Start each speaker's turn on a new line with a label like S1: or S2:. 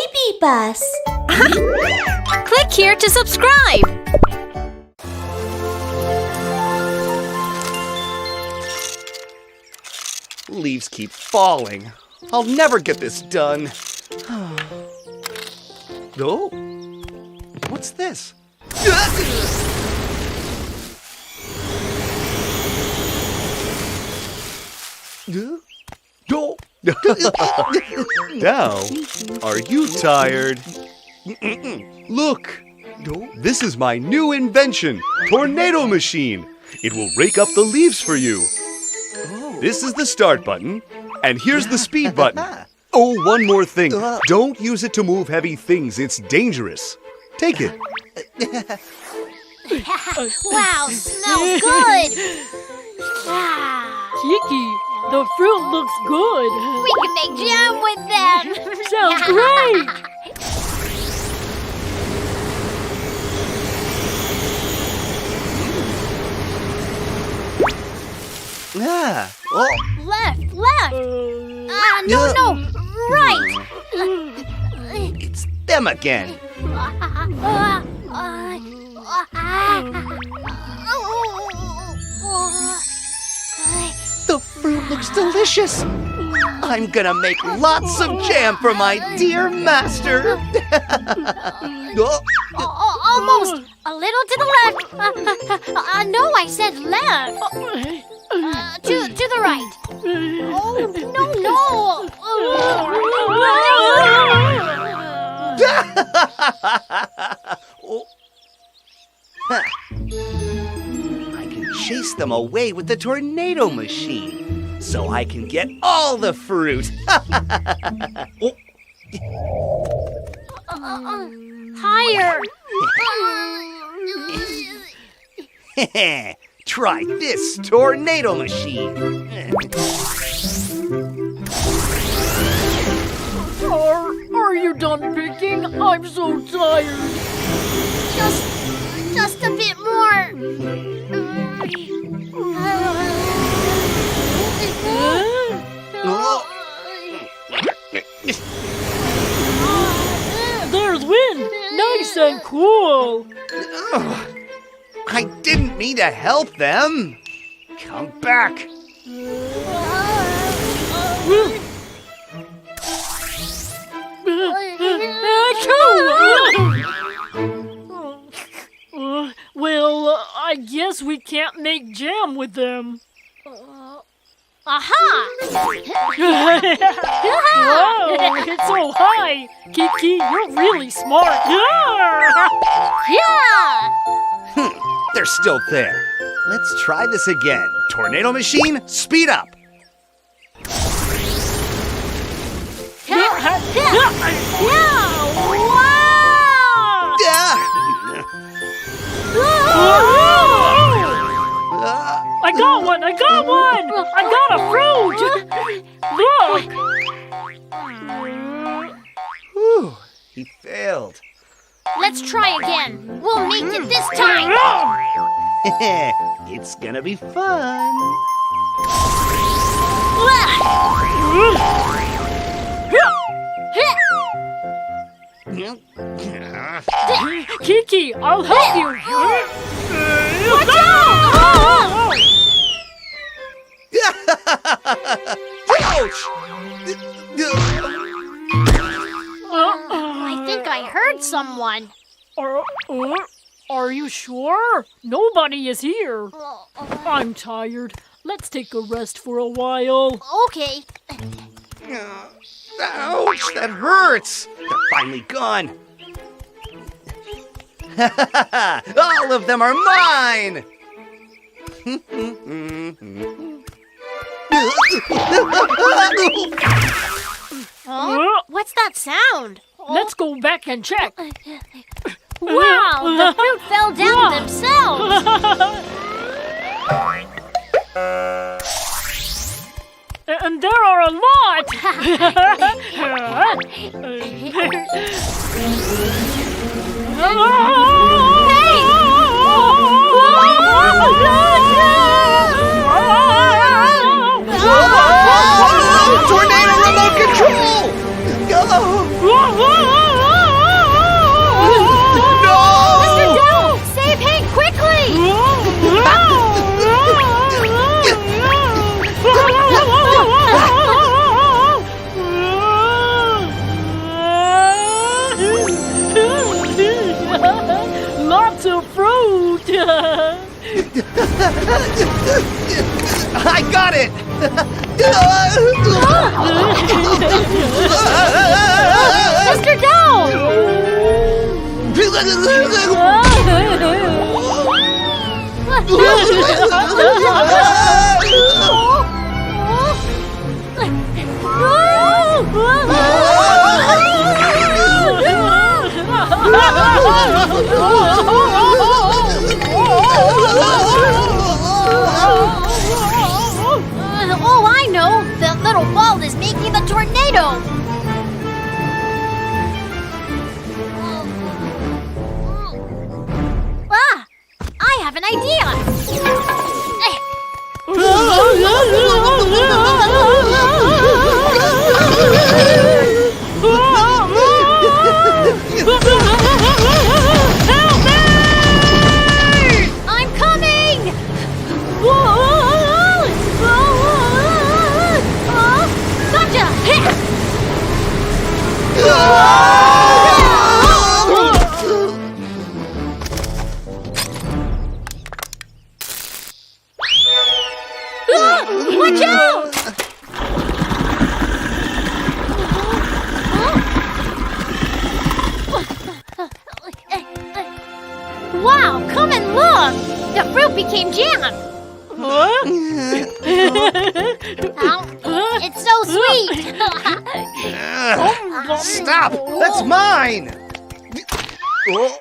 S1: BabyBus.
S2: Click here to subscribe.
S3: Leaves keep falling. I'll never get this done. Oh, what's this? Now, are you tired? Look, this is my new invention, Tornado Machine. It will rake up the leaves for you. This is the start button, and here's the speed button. Oh, one more thing. Don't use it to move heavy things. It's dangerous. Take it.
S1: Wow, smells good.
S4: Kiki, the fruit looks good.
S1: We can make jam with them.
S4: Sounds great.
S1: Left. No, right.
S3: It's them again. The fruit looks delicious. I'm gonna make lots of jam for my dear master.
S1: Almost. A little to the left. No, I said left. To the right. Oh, no.
S3: I can chase them away with the tornado machine, so I can get all the fruit.
S1: Higher.
S3: Try this tornado machine.
S4: Are you done picking? I'm so tired.
S1: Just a bit more.
S4: There's wind. Nice and cool.
S3: I didn't mean to help them. Come back.
S4: Well, I guess we can't make jam with them.
S1: Aha!
S4: Whoa, it's so high. Kiki, you're really smart.
S1: Yeah!
S3: They're still there. Let's try this again. Tornado machine, speed up.
S4: I got one! I got a fruit! Look!
S3: Whew, he failed.
S1: Let's try again. We'll make it this time.
S3: It's gonna be fun.
S4: Kiki, I'll help you!
S1: Watch out!
S3: Ouch!
S1: I think I heard someone.
S4: Are you sure? Nobody is here. I'm tired. Let's take a rest for a while.
S1: Okay.
S3: Ouch, that hurts. They're finally gone. All of them are mine.
S1: What's that sound?
S4: Let's go back and check.
S1: Wow, the fruit fell down themselves.
S4: And there are a lot.
S3: Tornado remote control!
S4: Whoa!
S3: I got it!
S1: Mr. Down! Oh, I know! That little ball is making the tornado! Ah! I have an idea! I'm coming! Gotcha! Watch out! Wow, come and look! The fruit became jam!
S4: Huh?
S1: Ow, it's so sweet!
S3: Stop! That's mine! Oh.